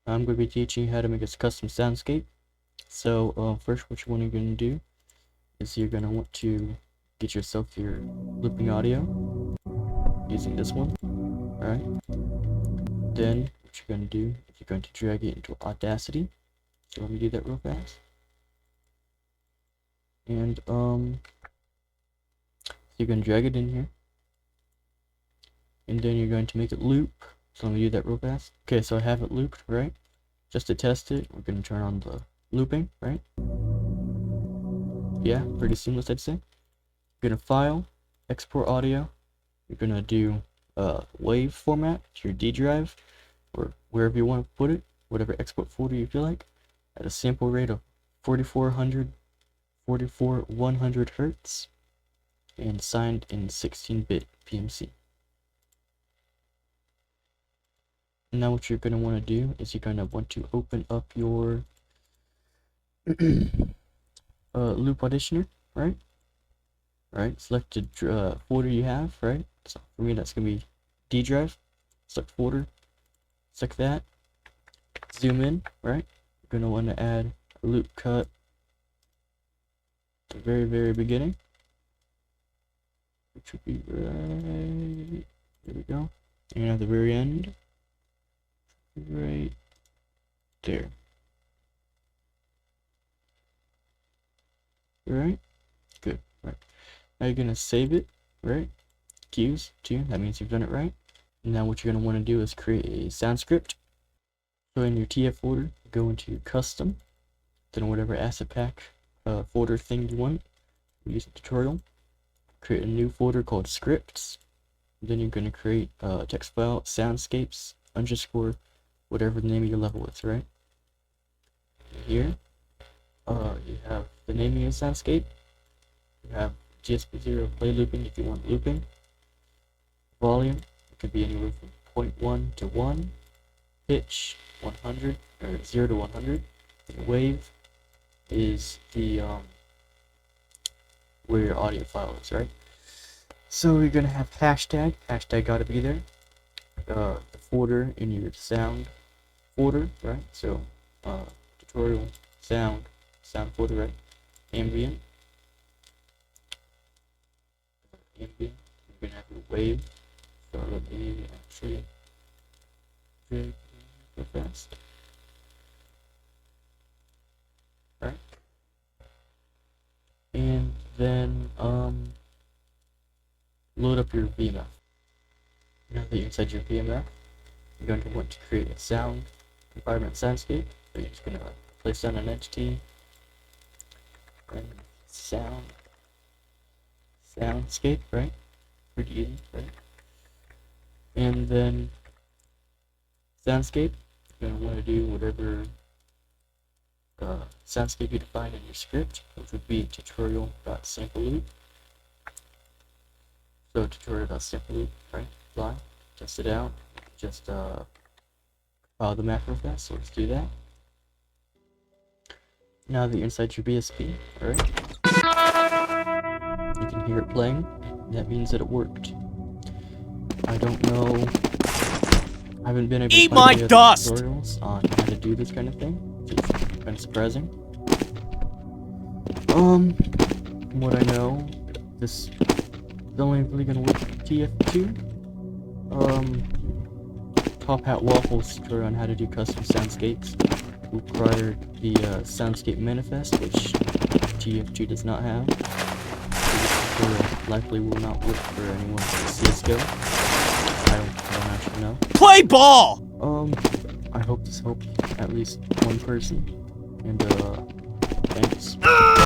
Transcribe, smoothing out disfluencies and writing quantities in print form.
I'm going to be teaching you how to make a custom soundscape. So first what you're going to do is you're going to want to get yourself your looping audio using this one. Alright. Then what you're going to do is you're going to drag it into Audacity. So let me do that real fast. And so you're going to drag it in here. And then you're going to make it loop. So let me do that real fast. Okay, so I have it looped, right? Just to test it, we're going to turn on the looping, right? Yeah, pretty seamless, I'd say. You're going to file, export audio. You're going to do wave format to your D drive or wherever you want to put it, whatever export folder you feel like, at a sample rate of 4,100 Hertz and signed in 16-bit PMC. Now what you're going to want to do is you're going to want to open up your loop auditioner, right? Select the folder you have, right? So for me that's going to be D drive. Select folder, select that, zoom in, right? You're going to want to add a loop cut at the very beginning, which would be right, there we go, and at the very end, right there. Right? Good. Right. Now you're gonna save it, right? Queues to, that means you've done it right. Now what you're gonna want to do is create a sound script. So in your TF folder, go into custom, then whatever asset pack folder thing you want. Use a tutorial. Create a new folder called scripts. Then you're gonna create a text file soundscapes _ whatever the name of your level is, right? Here, you have the name of your soundscape. You have GSP0 play looping if you want looping. Volume, it could be anywhere from 0.1 to 1. Pitch, 100, or 0 to 100. And wave is the where your audio file is, right? So you're gonna have hashtag gotta be there. The folder in your sound folder, right? So tutorial sound folder, right? Ambient. You're gonna have your wave. So let me actually drag real fast. Right? And then load up your VMF. Now that you're inside your VMF, you're going to want to create a sound environment soundscape. So you're just going to place down an entity and soundscape, right? Pretty easy, right? And then soundscape, you're going to want to do whatever soundscape you define in your script, which would be tutorial.sampleloop. So tutorial.sampleloop, right? Apply, test it out, just compile the macro fast, so let's do that. Now that you're inside your BSP, alright, you can hear it playing. That means that it worked. I don't know, I haven't been able to find any other tutorials on how to do this kind of thing, which is kind of surprising. From what I know, this is only really gonna work with tf2. Top Hat Waffles tutorial on how to do custom soundscapes required the soundscape manifest, which tf2 does not have. So this tutorial likely will not work for anyone with CSGO. I don't actually know. Play ball! I hope this helped at least one person, and thanks.